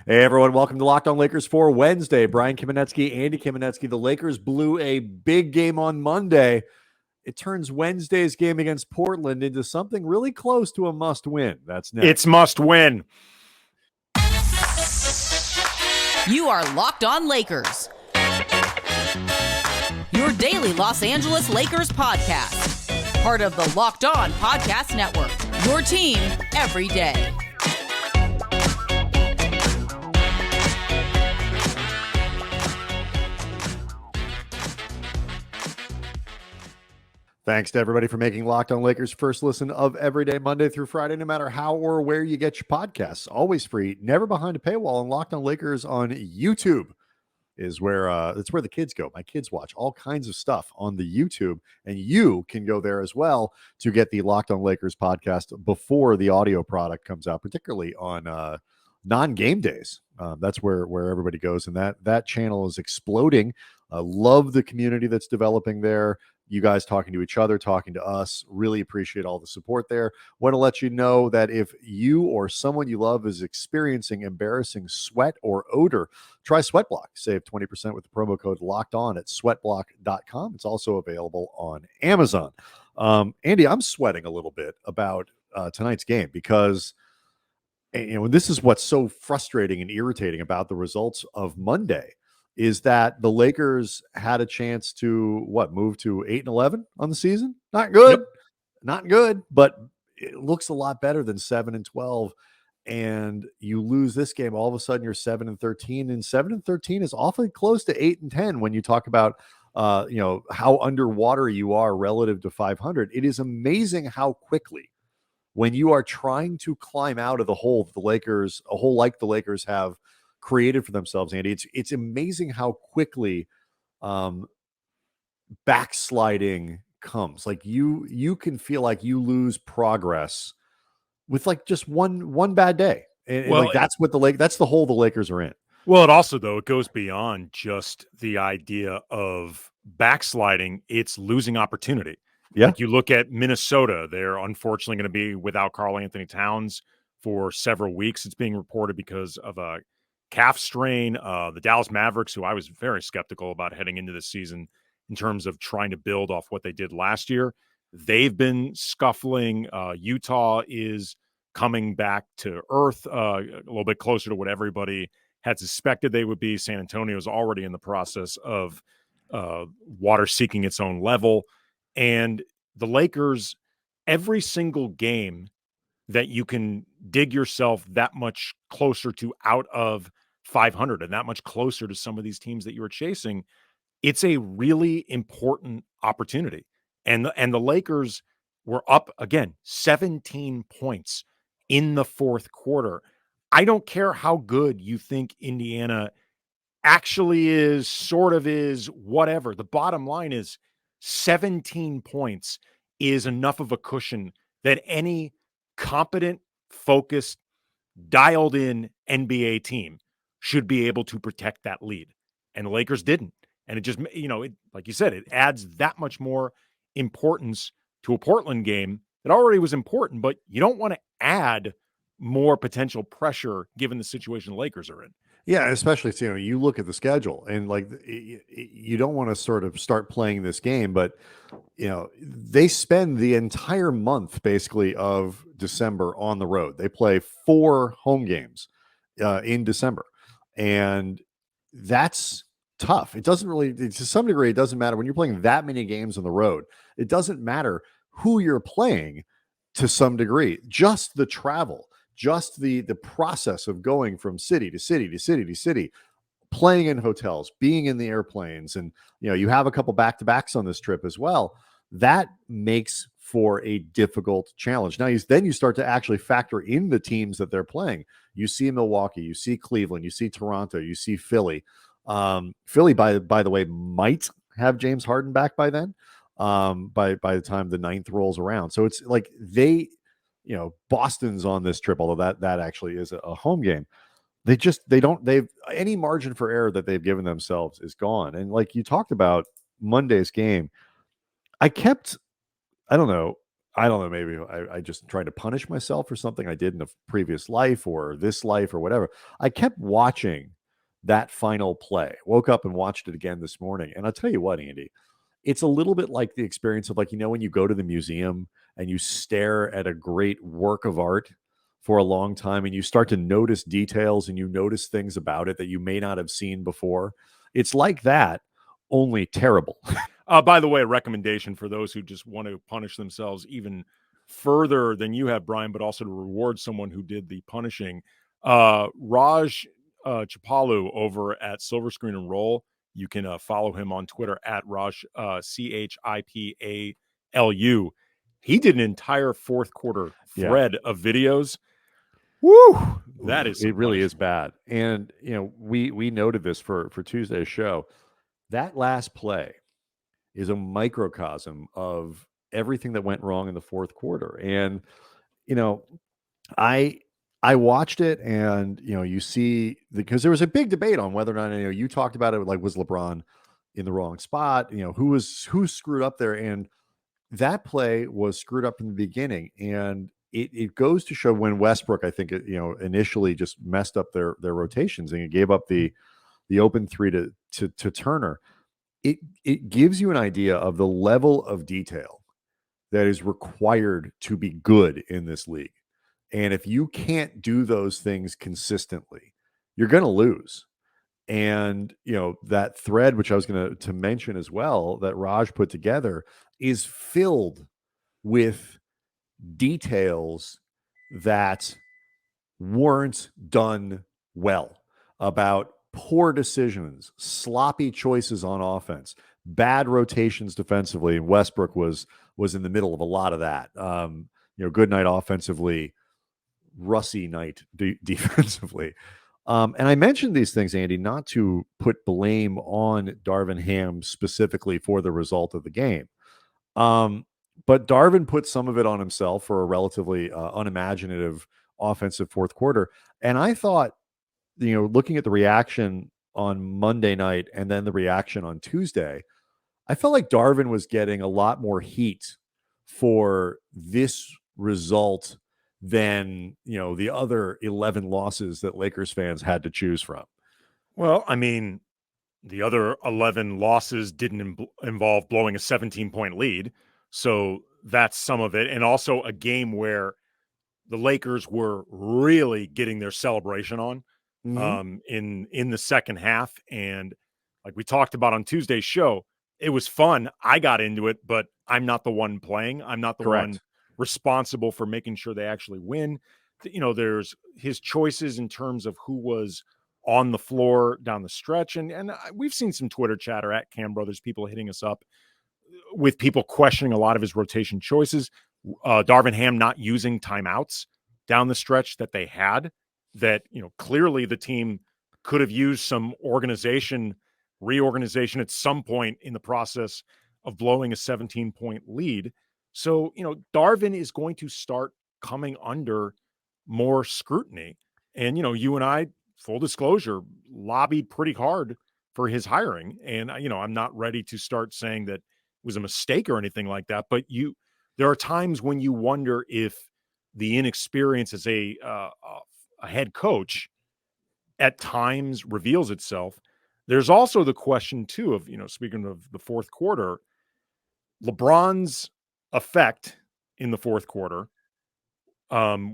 Hey, everyone. Welcome to Locked On Lakers for Wednesday. Brian Kamenetsky, Andy Kamenetsky. The Lakers blew a big game on Monday. It turns Wednesday's game against Portland into something really close to a must-win. That's next. It's must-win. You are Locked On Lakers, your daily Los Angeles Lakers podcast. Part of the Locked On Podcast Network, your team every day. Thanks to everybody for making Locked On Lakers first listen of every day, Monday through Friday, no matter how or where you get your podcasts. Always free, never behind a paywall. And Locked On Lakers on YouTube is where it's where the kids go. My kids watch all kinds of stuff on the YouTube, and you can go there as well to get the Locked On Lakers podcast before the audio product comes out, particularly on non-game days. That's where everybody goes, and that channel is exploding. Love the community that's developing there. You guys talking to each other, talking to us. Really appreciate all the support there. Want to let you know that if you or someone you love is experiencing embarrassing sweat or odor, try SweatBlock. Save 20% with the promo code LOCKEDON at sweatblock.com. It's also available on Amazon. Andy, I'm sweating a little bit about tonight's game because this is what's so frustrating and irritating about the results of Monday. Is that the Lakers had a chance to move to 8-11 on the season? Not good, Not good, but it looks a lot better than 7-12. And you lose this game, all of a sudden you're 7-13, and 7-13 is awfully close to 8-10 when you talk about how underwater you are relative to 500. It is amazing how quickly, when you are trying to climb out of the hole a hole like the Lakers have created for themselves, Andy, it's amazing how quickly backsliding comes. Like you can feel like you lose progress with like just one bad day, and that's the hole the Lakers are in. Well, it also, though, it goes beyond just the idea of backsliding. It's losing opportunity. Yeah, like you look at Minnesota, they're unfortunately going to be without Karl Anthony Towns for several weeks. It's being reported because of a calf strain. The Dallas Mavericks, who I was very skeptical about heading into this season in terms of trying to build off what they did last year, they've been scuffling. Utah is coming back to earth a little bit closer to what everybody had suspected they would be. San Antonio is already in the process of water seeking its own level. And the Lakers, every single game that you can dig yourself that much closer to out of 500 and that much closer to some of these teams that you were chasing, it's a really important opportunity. And the Lakers were up again 17 points in the fourth quarter. I don't care how good you think Indiana actually is, sort of is, whatever. The bottom line is 17 points is enough of a cushion that any competent, focused, dialed in NBA team should be able to protect that lead. And the Lakers didn't. And it just, like you said, it adds that much more importance to a Portland game that already was important, but you don't want to add more potential pressure given the situation the Lakers are in. Yeah, especially, you look at the schedule and you don't want to sort of start playing this game, but they spend the entire month basically of December on the road. They play 4 home games in December, and that's tough. It doesn't really, to some degree, it doesn't matter when you're playing that many games on the road. It doesn't matter who you're playing to some degree, just the travel. Just the process of going from city to city to city to city, playing in hotels, being in the airplanes, and you have a couple back-to-backs on this trip as well. That makes for a difficult challenge. Now, then you start to actually factor in the teams that they're playing. You see Milwaukee, you see Cleveland, you see Toronto, you see Philly. Philly, by the way, might have James Harden back by then. By the time the 9th rolls around, so it's like Boston's on this trip, although that actually is a home game. They've any margin for error that they've given themselves is gone. And like you talked about Monday's game, I don't know. I don't know, maybe I just tried to punish myself for something I did in a previous life or this life or whatever. I kept watching that final play. Woke up and watched it again this morning. And I'll tell you what, Andy, it's a little bit like the experience of, like, when you go to the museum and you stare at a great work of art for a long time and you start to notice details and you notice things about it that you may not have seen before. It's like that, only terrible. By the way, a recommendation for those who just want to punish themselves even further than you have, Brian, but also to reward someone who did the punishing. Raj Chapalu over at Silver Screen and Roll. You can follow him on Twitter at Raj, Chipalu. He did an entire fourth quarter thread of videos. Woo! That is it really is bad. And we noted this for Tuesday's show. That last play is a microcosm of everything that went wrong in the fourth quarter. And I watched it, and you see, because there was a big debate on whether or not, you talked about it, like, was LeBron in the wrong spot? Who screwed up there? And that play was screwed up in the beginning, and it goes to show when Westbrook, I think, initially just messed up their rotations, and he gave up the open three to Turner. It gives you an idea of the level of detail that is required to be good in this league. And if you can't do those things consistently, you're going to lose. And, that thread, which I was going to mention as well, that Raj put together, is filled with details that weren't done well, about poor decisions, sloppy choices on offense, bad rotations defensively. And Westbrook was in the middle of a lot of that. Good night offensively, Russy night defensively. And I mentioned these things, Andy, not to put blame on Darvin Ham specifically for the result of the game. But Darvin put some of it on himself for a relatively unimaginative offensive fourth quarter. And I thought, looking at the reaction on Monday night and then the reaction on Tuesday, I felt like Darvin was getting a lot more heat for this result than, the other 11 losses that Lakers fans had to choose from. Well, I mean, the other 11 losses didn't involve blowing a 17-point lead. So that's some of it. And also a game where the Lakers were really getting their celebration on in the second half. And like we talked about on Tuesday's show, it was fun. I got into it, but I'm not the one playing. I'm not the one responsible for making sure they actually win. There's his choices in terms of who was on the floor down the stretch. And we've seen some Twitter chatter at Cam Brothers, people hitting us up with people questioning a lot of his rotation choices. Darvin Ham not using timeouts down the stretch that they had, that, clearly the team could have used some reorganization at some point in the process of blowing a 17-point lead. So, Darvin is going to start coming under more scrutiny. And, you and I, full disclosure, lobbied pretty hard for his hiring. And, I'm not ready to start saying that it was a mistake or anything like that. But there are times when you wonder if the inexperience as a head coach at times reveals itself. There's also the question, too, of, speaking of the fourth quarter, LeBron's effect in the fourth quarter,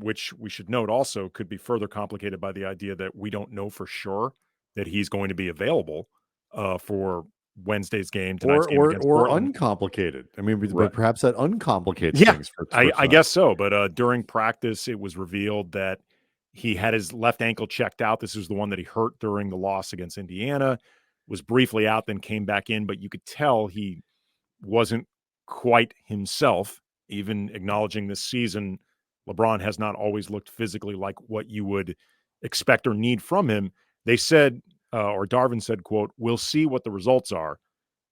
which we should note also could be further complicated by the idea that we don't know for sure that he's going to be available for Wednesday's game, tonight's game against Portland. Uncomplicated. I mean, but perhaps that uncomplicates things. I guess so. But during practice, it was revealed that he had his left ankle checked out. This was the one that he hurt during the loss against Indiana, was briefly out, then came back in. But you could tell he wasn't quite himself, even acknowledging this season. LeBron has not always looked physically like what you would expect or need from him. They said, or Darvin said, quote, "We'll see what the results are,"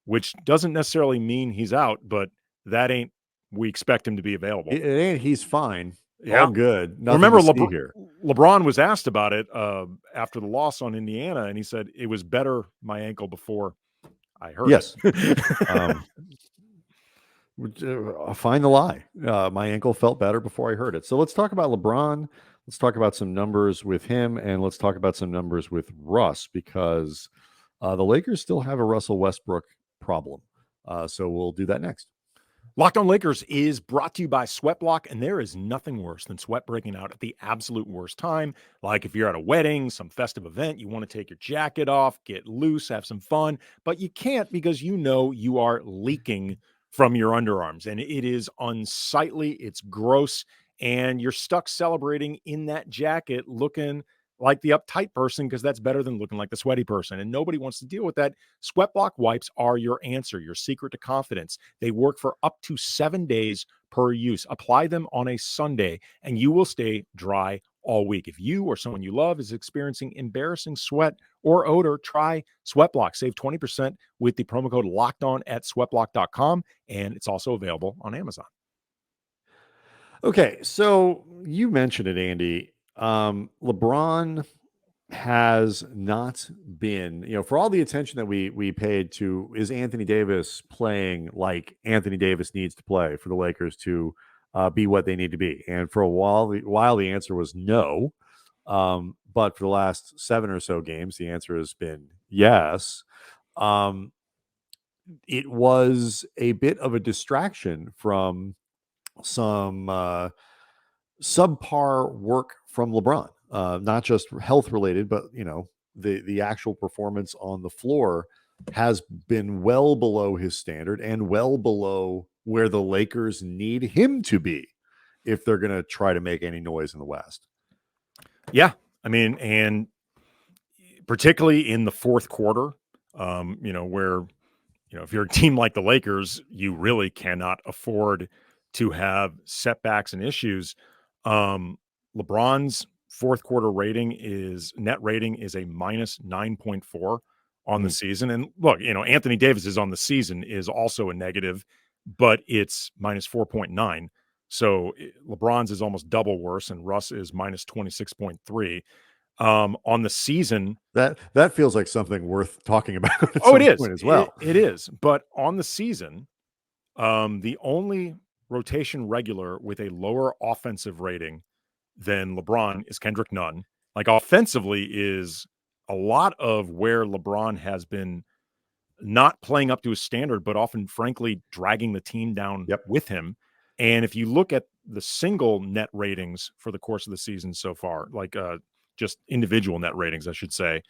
which doesn't necessarily mean he's out, but that ain't, we expect him to be available. It ain't, he's fine. Yeah. All good. Nothing Remember, here. LeBron was asked about it after the loss on Indiana, and he said, "It was better, my ankle, before I hurt." Yes. Find the lie. My ankle felt better before I heard it. So let's talk about LeBron. Let's talk about some numbers with him, and let's talk about some numbers with Russ, because the Lakers still have a Russell Westbrook problem. So we'll do that next. Locked On Lakers is brought to you by Sweatblock, and there is nothing worse than sweat breaking out at the absolute worst time. Like if you're at a wedding, some festive event, you want to take your jacket off, get loose, have some fun, but you can't because you know you are leaking from your underarms, and it is unsightly, it's gross, and you're stuck celebrating in that jacket looking like the uptight person, because that's better than looking like the sweaty person, and nobody wants to deal with that. Sweatblock wipes are your answer, your secret to confidence. They work for up to 7 days per use. Apply them on a Sunday, and you will stay dry all week. If you or someone you love is experiencing embarrassing sweat or odor, try Sweatblock. Save 20% with the promo code LOCKEDON at sweatblock.com, and it's also available on Amazon. Okay, so you mentioned it, Andy. LeBron has not been, for all the attention that we paid to, is Anthony Davis playing like Anthony Davis needs to play for the Lakers to be what they need to be? And for a while the answer was no. But for the last 7 or so games, the answer has been yes. It was a bit of a distraction from some subpar work from LeBron, not just health related, but the actual performance on the floor has been well below his standard and well below where the Lakers need him to be if they're going to try to make any noise in the West. Yeah, I mean, and particularly in the fourth quarter, where if you're a team like the Lakers, you really cannot afford to have setbacks and issues. LeBron's fourth quarter net rating is a minus 9.4 on the season. And look, Anthony Davis is on the season is also a negative, but it's minus 4.9. So LeBron's is almost double worse, and Russ is minus 26.3. On the season, that feels like something worth talking about. It is as well. It is. But on the season, the only rotation regular with a lower offensive rating than LeBron is Kendrick Nunn. Like, offensively is a lot of where LeBron has been not playing up to his standard, but often, frankly, dragging the team down with him. And if you look at the single net ratings for the course of the season so far, like just individual net ratings, I should say,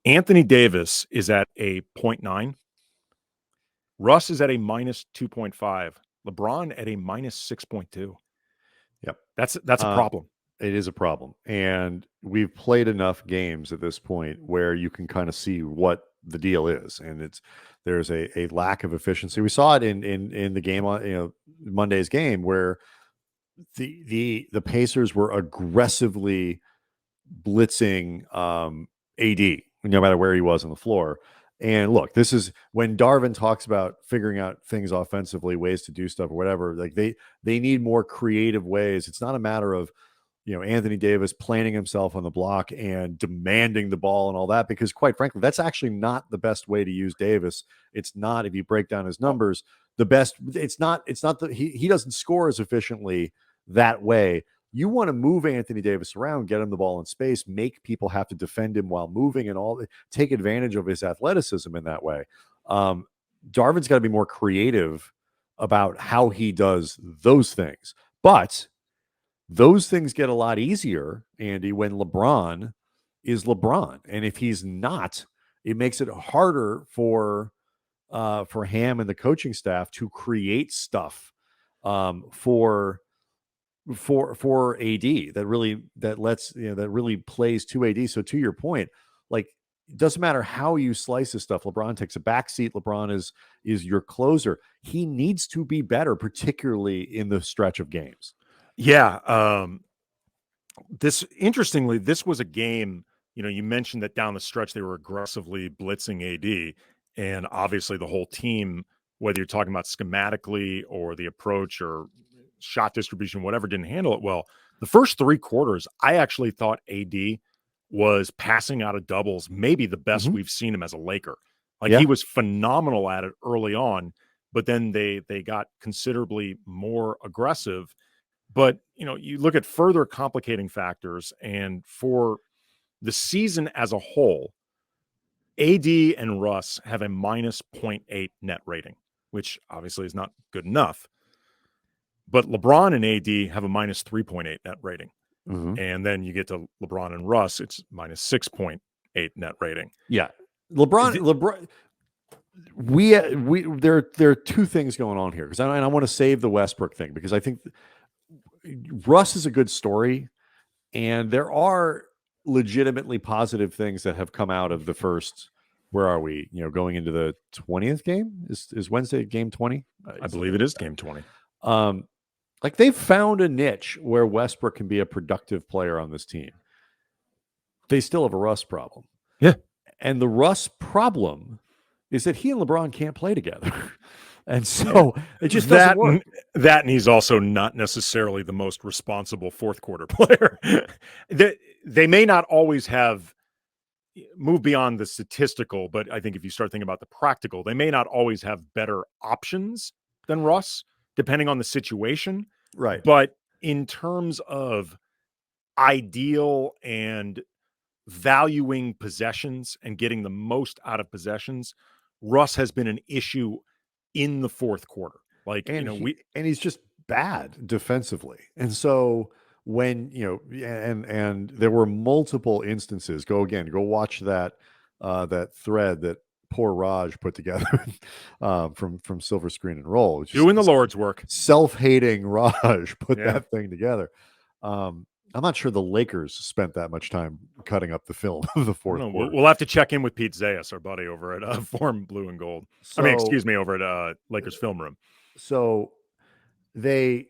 Anthony Davis is at a 0.9. Russ is at a minus 2.5. LeBron at a minus 6.2. Yep. That's a problem. It is a problem. And we've played enough games at this point where you can kind of see what the deal is. And there's a lack of efficiency. We saw it in the game on Monday's game, where the Pacers were aggressively blitzing AD, no matter where he was on the floor. And look, this is when Darvin talks about figuring out things offensively, ways to do stuff or whatever. Like they need more creative ways. It's not a matter of Anthony Davis planting himself on the block and demanding the ball and all that, because quite frankly, that's actually not the best way to use Davis. It's not, if you break down his numbers, the best. It's not that he doesn't score as efficiently that way. You want to move Anthony Davis around, get him the ball in space, make people have to defend him while moving, and take advantage of his athleticism in that way. Darvin's got to be more creative about how he does those things. But those things get a lot easier, Andy, when LeBron is LeBron. And if he's not, it makes it harder for Ham and the coaching staff to create stuff for AD that really plays to AD. So to your point, like, it doesn't matter how you slice this stuff. LeBron takes a back seat. LeBron is your closer. He needs to be better, particularly in the stretch of games. Yeah. This was a game, you mentioned that down the stretch, they were aggressively blitzing AD, and obviously the whole team, whether you're talking about schematically or the approach or shot distribution, whatever, didn't handle it well. The first 3 quarters, I actually thought AD was passing out of doubles, maybe the best we've seen him as a Laker. He was phenomenal at it early on, but then they got considerably more aggressive. But, you look at further complicating factors, and for the season as a whole, AD and Russ have a minus 0.8 net rating, which obviously is not good enough. But LeBron and AD have a minus 3.8 net rating. Mm-hmm. And then you get to LeBron and Russ, it's minus 6.8 net rating. Yeah. LeBron, there are two things going on here, because I want to save the Westbrook thing, because I think Russ is a good story, and there are legitimately positive things that have come out of the first. Where are we? Going into the 20th game. Is Wednesday game 20? I believe it is game 20. Like, they've found a niche where Westbrook can be a productive player on this team. They still have a Russ problem. Yeah. And the Russ problem is that he and LeBron can't play together. And so it just doesn't work. And he's also not necessarily the most responsible fourth quarter player. They may not always have moved beyond the statistical, but I think if you start thinking about the practical, they may not always have better options than Russ, depending on the situation. Right. But in terms of ideal and valuing possessions and getting the most out of possessions, Russ has been an issue in the fourth quarter. And he's just bad defensively. And so when, and there were multiple instances, go watch that thread that poor Raj put together from Silver Screen and Roll. Doing the Lord's work. Self-hating Raj put that thing together. I'm not sure the Lakers spent that much time cutting up the film of the fourth quarter. We'll have to check in with Pete Zayas, our buddy over at Forum Blue and Gold. Over at Lakers Film Room. So they,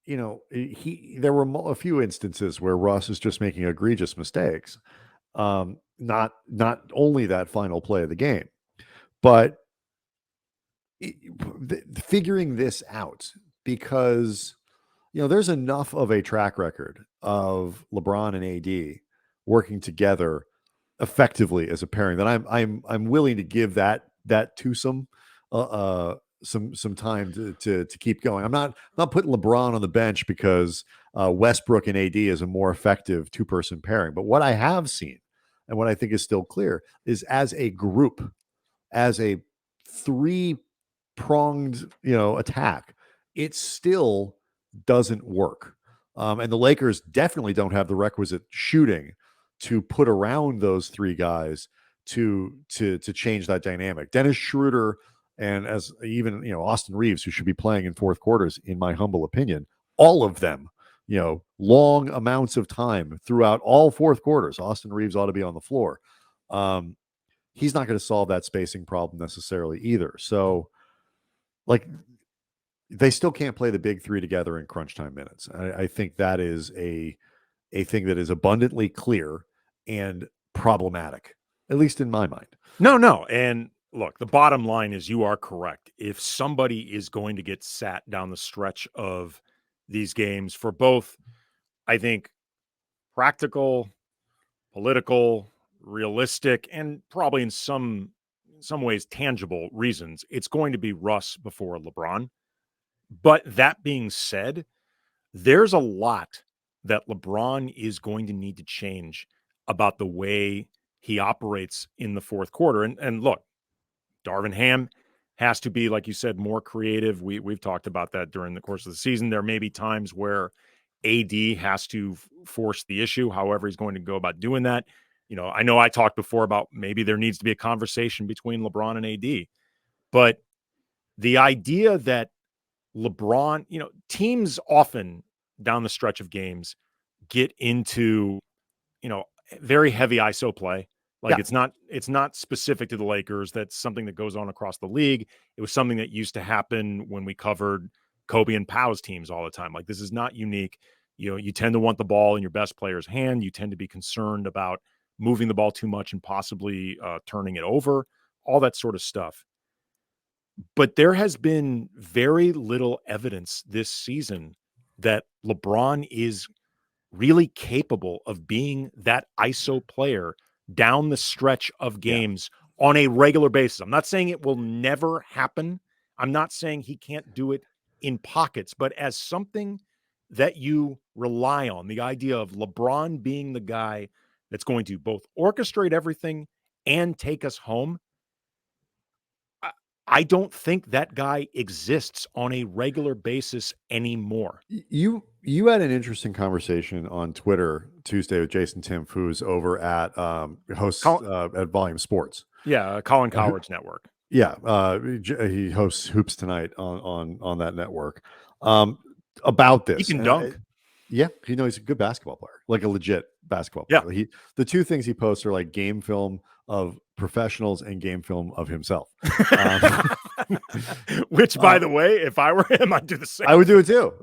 there were a few instances where Russ is just making egregious mistakes. Not only that final play of the game, but figuring this out, because there's enough of a track record of LeBron and AD working together effectively as a pairing that I'm willing to give that twosome some time to keep going. I'm not putting LeBron on the bench because Westbrook and AD is a more effective two-person pairing. But what I have seen, and what I think is still clear, is as a group, as a three-pronged attack, it still doesn't work. And the Lakers definitely don't have the requisite shooting to put around those three guys to change that dynamic. Dennis Schroeder and as even Austin Reeves, who should be playing in fourth quarters, in my humble opinion, all of them, long amounts of time throughout all fourth quarters. Austin Reeves ought to be on the floor. He's not going to solve that spacing problem necessarily either. So, they still can't play the big three together in crunch time minutes. I think that is a thing that is abundantly clear and problematic, at least in my mind. No. And look, the bottom line is you are correct. If somebody is going to get sat down the stretch of these games for both, I think, practical, political, realistic, and probably in some ways tangible reasons, it's going to be Russ before LeBron. But that being said, there's a lot that LeBron is going to need to change about the way he operates in the fourth quarter. And look, Darvin Ham has to be, like you said, more creative. We've talked about that during the course of the season. There may be times where AD has to force the issue, however he's going to go about doing that. I know I talked before about maybe there needs to be a conversation between LeBron and AD. But the idea that LeBron, teams often down the stretch of games get into, very heavy ISO play. It's not specific to the Lakers. That's something that goes on across the league. It was something that used to happen when we covered Kobe and Pow's teams all the time. This is not unique. You tend to want the ball in your best player's hand. You tend to be concerned about moving the ball too much and possibly turning it over, all that sort of stuff. But there has been very little evidence this season that LeBron is really capable of being that ISO player down the stretch of games on a regular basis. I'm not saying it will never happen. I'm not saying he can't do it in pockets, but as something that you rely on, the idea of LeBron being the guy that's going to both orchestrate everything and take us home, I don't think that guy exists on a regular basis anymore. You had an interesting conversation on Twitter Tuesday with Jason Timpf, who's over at hosts at Volume Sports. Yeah, Colin Cowherd's network. Yeah, he hosts Hoops Tonight on that network. About this, He can dunk. Yeah, he's a good basketball player, like a legit basketball player. Yeah. The two things he posts are like game film of professionals and game film of himself. Which, by the way, if I were him, I'd do the same. I would do it too.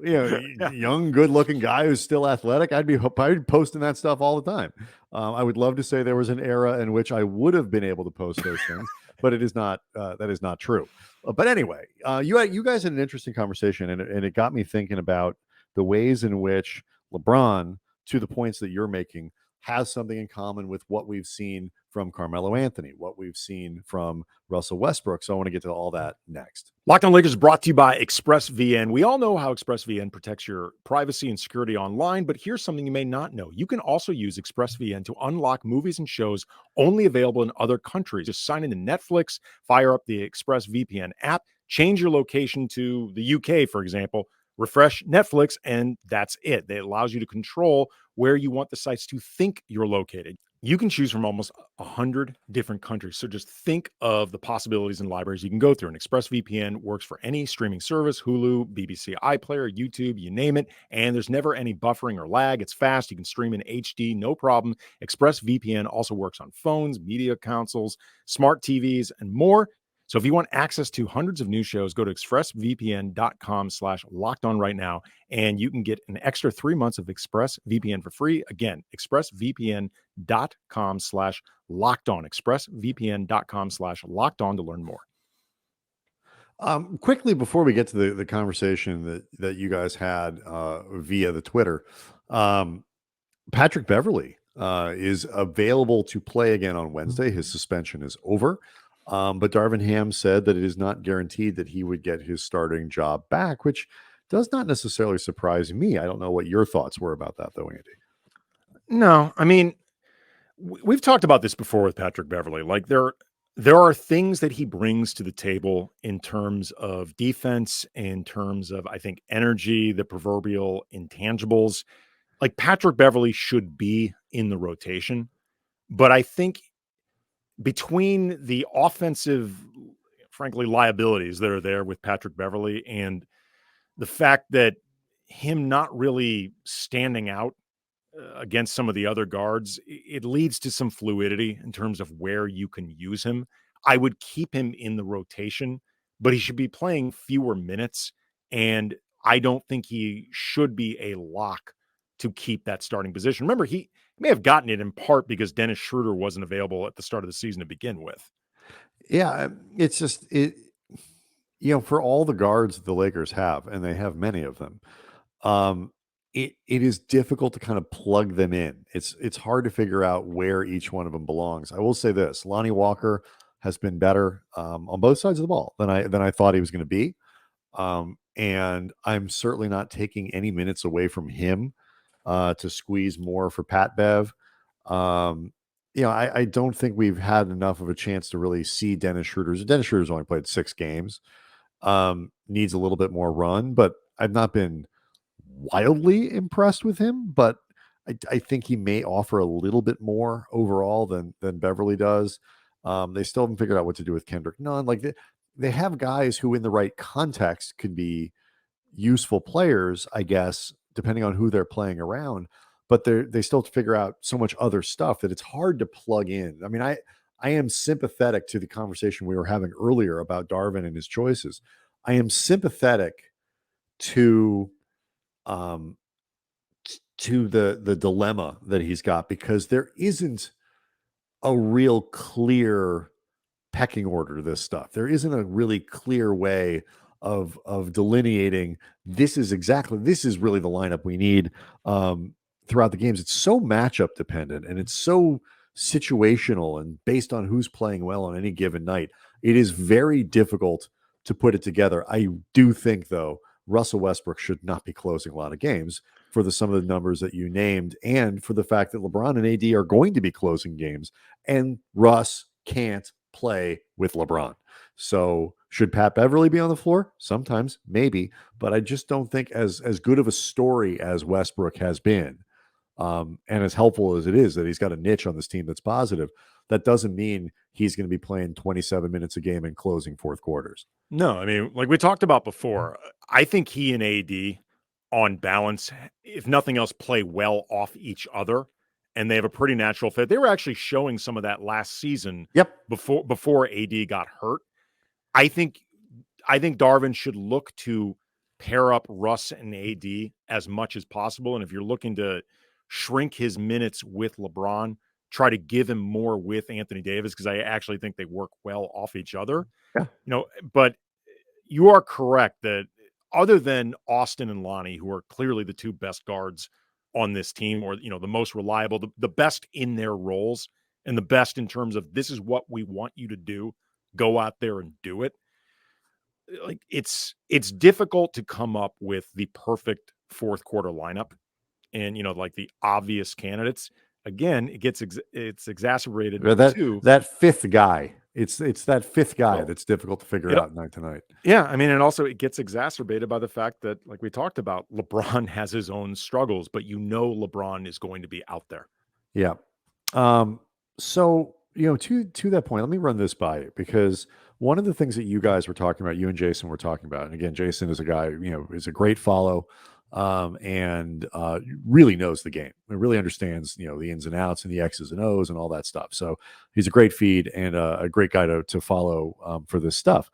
Young, good-looking guy who's still athletic. I'd be posting that stuff all the time. I would love to say there was an era in which I would have been able to post those things, but it is not. That is not true. But anyway, you guys had an interesting conversation, and it got me thinking about the ways in which LeBron, to the points that you're making, has something in common with what we've seen from Carmelo Anthony, what we've seen from Russell Westbrook. So I want to get to all that next. Locked On Lakers is brought to you by ExpressVPN. We all know how ExpressVPN protects your privacy and security online, but here's something you may not know. You can also use ExpressVPN to unlock movies and shows only available in other countries. Just sign into Netflix, fire up the ExpressVPN app, change your location to the UK, for example, refresh Netflix, and that's it. It allows you to control where you want the sites to think you're located. You can choose from almost 100 different countries. So just think of the possibilities and libraries you can go through. And ExpressVPN works for any streaming service, Hulu, BBC iPlayer, YouTube, you name it. And there's never any buffering or lag. It's fast. You can stream in HD, no problem. ExpressVPN also works on phones, media consoles, smart TVs, and more. So if you want access to hundreds of new shows, go to expressvpn.com/lockedon right now, and you can get an extra 3 months of ExpressVPN for free. Again, expressvpn.com/lockedon, expressvpn.com/lockedon to learn more. Quickly, before we get to the conversation that you guys had via the Twitter, Patrick Beverley is available to play again on Wednesday. His suspension is over. But Darvin Ham said that it is not guaranteed that he would get his starting job back, which does not necessarily surprise me. I don't know what your thoughts were about that, though, Andy. No, I mean, we've talked about this before with Patrick Beverley. Like there are things that he brings to the table in terms of defense, in terms of, I think, energy, the proverbial intangibles. Like Patrick Beverley should be in the rotation, but I think between the offensive, frankly, liabilities that are there with Patrick Beverley and the fact that him not really standing out against some of the other guards, it leads to some fluidity in terms of where you can use him. I would keep him in the rotation, but he should be playing fewer minutes. And I don't think he should be a lock to keep that starting position. Remember, he may have gotten it in part because Dennis Schroeder wasn't available at the start of the season to begin with. Yeah, it's just for all the guards the Lakers have, and they have many of them, it is difficult to kind of plug them in. It's hard to figure out where each one of them belongs. I will say this: Lonnie Walker has been better on both sides of the ball than I thought he was going to be, and I'm certainly not taking any minutes away from him to squeeze more for Pat Bev. I don't think we've had enough of a chance to really see Dennis Schroeder. Dennis Schroeder's only played 6 games. Needs a little bit more run, but I've not been wildly impressed with him. But I think he may offer a little bit more overall than Beverly does. They still haven't figured out what to do with Kendrick Nunn. Like they have guys who, in the right context, could be useful players, I guess, depending on who they're playing around. But they still have to figure out so much other stuff that it's hard to plug in. I mean, I am sympathetic to the conversation we were having earlier about Darvin and his choices. I am sympathetic to the dilemma that he's got, because there isn't a real clear pecking order to this stuff. There isn't a really clear way of delineating this is really the lineup we need throughout the games. It's so matchup dependent, and it's so situational and based on who's playing well on any given night. It is very difficult to put it together. I do think, though, Russell Westbrook should not be closing a lot of games for some of the numbers that you named, and for the fact that LeBron and AD are going to be closing games, and Russ can't play with LeBron. So should Pat Beverly be on the floor? Sometimes, maybe, but I just don't think as good of a story as Westbrook has been, and as helpful as it is that he's got a niche on this team that's positive, that doesn't mean he's going to be playing 27 minutes a game and closing fourth quarters. No, I mean, like we talked about before, I think he and AD on balance, if nothing else, play well off each other, and they have a pretty natural fit. They were actually showing some of that last season. Yep. Before AD got hurt. I think Darvin should look to pair up Russ and AD as much as possible. And if you're looking to shrink his minutes with LeBron, try to give him more with Anthony Davis, because I actually think they work well off each other. Yeah. But you are correct that other than Austin and Lonnie, who are clearly the two best guards on this team, or, the most reliable, the best in their roles, and the best in terms of this is what we want you to do, go out there and do it. Like it's difficult to come up with the perfect fourth quarter lineup, and like the obvious candidates. Again, it's exacerbated that fifth guy. It's that fifth guy that's difficult to figure out night to night. Yeah, I mean, and also it gets exacerbated by the fact that, like we talked about, LeBron has his own struggles, but LeBron is going to be out there. Yeah. So to that point, let me run this by you, because one of the things that you guys were talking about, you and Jason were talking about, and again, Jason is a guy, is a great follow, and really knows the game. He really understands, the ins and outs and the X's and O's and all that stuff. So he's a great feed and a great guy to follow for this stuff.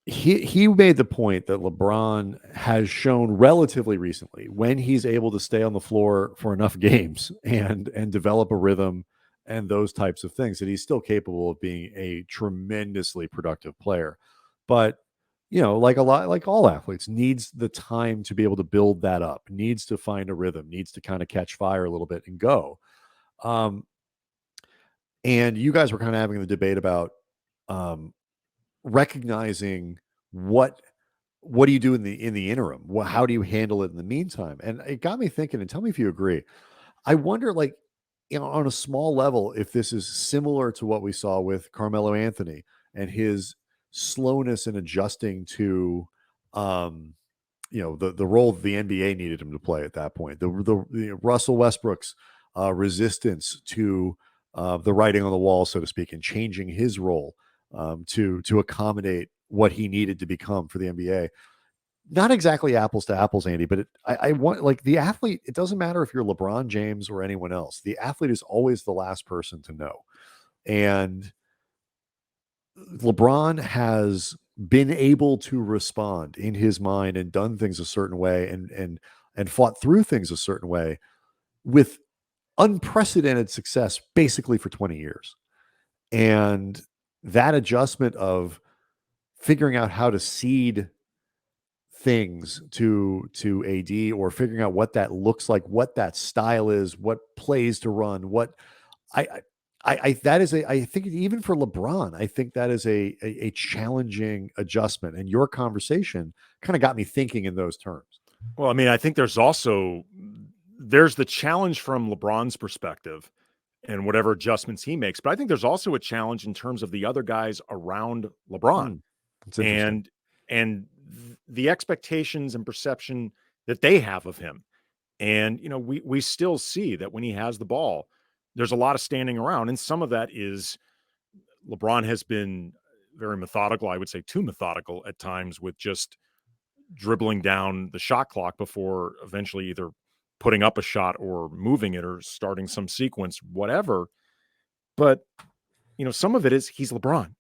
He made the point that LeBron has shown relatively recently, when he's able to stay on the floor for enough games and develop a rhythm and those types of things, that he's still capable of being a tremendously productive player. But like all athletes, needs the time to be able to build that up, needs to find a rhythm, needs to kind of catch fire a little bit and go. And you guys were kind of having the debate about recognizing what do you do in the interim? How do you handle it in the meantime? And it got me thinking, and tell me if you agree. I wonder, like, on a small level, if this is similar to what we saw with Carmelo Anthony and his slowness in adjusting to the role that the NBA needed him to play at that point. The Russell Westbrook's resistance to the writing on the wall, so to speak, and changing his role to accommodate what he needed to become for the NBA. Not exactly apples to apples, Andy, but I want, like, the athlete, it doesn't matter if you're LeBron James or anyone else. The athlete is always the last person to know. And LeBron has been able to respond in his mind and done things a certain way and fought through things a certain way with unprecedented success basically for 20 years. And that adjustment of figuring out how to seed things to AD, or figuring out what that looks like, what that style is, what plays to run, what I think even for LeBron, I think that is a challenging adjustment. And your conversation kind of got me thinking in those terms. Well, I mean, I think there's the challenge from LeBron's perspective and whatever adjustments he makes, but I think there's also a challenge in terms of the other guys around LeBron and the expectations and perception that they have of him. And, we still see that when he has the ball, there's a lot of standing around. And some of that is LeBron has been very methodical. I would say too methodical at times, with just dribbling down the shot clock before eventually either putting up a shot or moving it or starting some sequence, whatever. But, some of it is he's LeBron.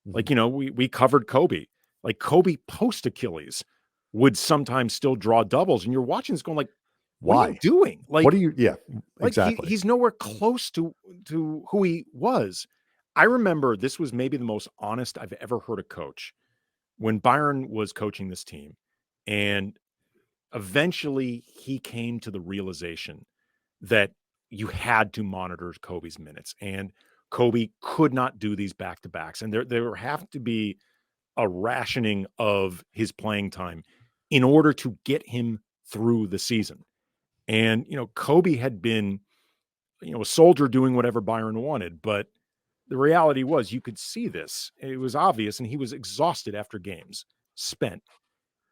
Like, we covered Kobe. Like, Kobe post Achilles would sometimes still draw doubles, and you're watching this going like, why? What are you doing? Like, what do you? Yeah, exactly. Like he's nowhere close to who he was. I remember this was maybe the most honest I've ever heard a coach when Byron was coaching this team, and eventually he came to the realization that you had to monitor Kobe's minutes. And Kobe could not do these back-to-backs, and there have to be a rationing of his playing time in order to get him through the season. And, Kobe had been, a soldier doing whatever Byron wanted, but the reality was you could see this. It was obvious, and he was exhausted after games spent.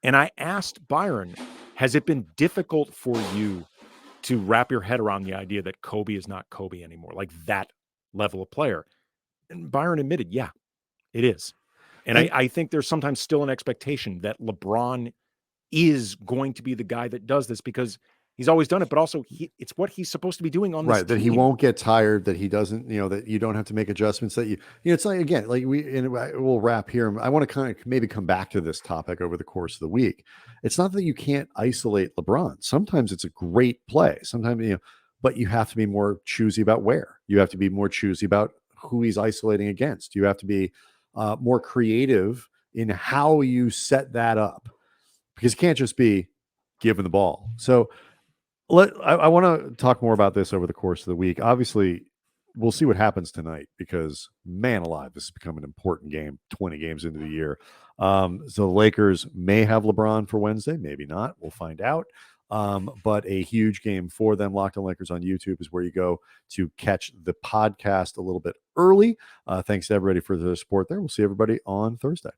And I asked Byron, has it been difficult for you to wrap your head around the idea that Kobe is not Kobe anymore, like that level of player? And Byron admitted, yeah, it is. And I think there's sometimes still an expectation that LeBron is going to be the guy that does this because he's always done it, but also it's what he's supposed to be doing on this right. That team. he won't get tired, that he doesn't, that you don't have to make adjustments, that it's like, again, like we'll wrap here. I want to kind of maybe come back to this topic over the course of the week. It's not that you can't isolate LeBron. Sometimes it's a great play. Sometimes, but you have to be more choosy about where. You have to be more choosy about who he's isolating against. You have to be more creative in how you set that up, because it can't just be given the ball. So I want to talk more about this over the course of the week. Obviously, we'll see what happens tonight because, man alive, this has become an important game 20 games into the year. So the Lakers may have LeBron for Wednesday, maybe not. We'll find out. But a huge game for them. Locked On Lakers on YouTube is where you go to catch the podcast a little bit early. Thanks to everybody for the support there. We'll see everybody on Thursday.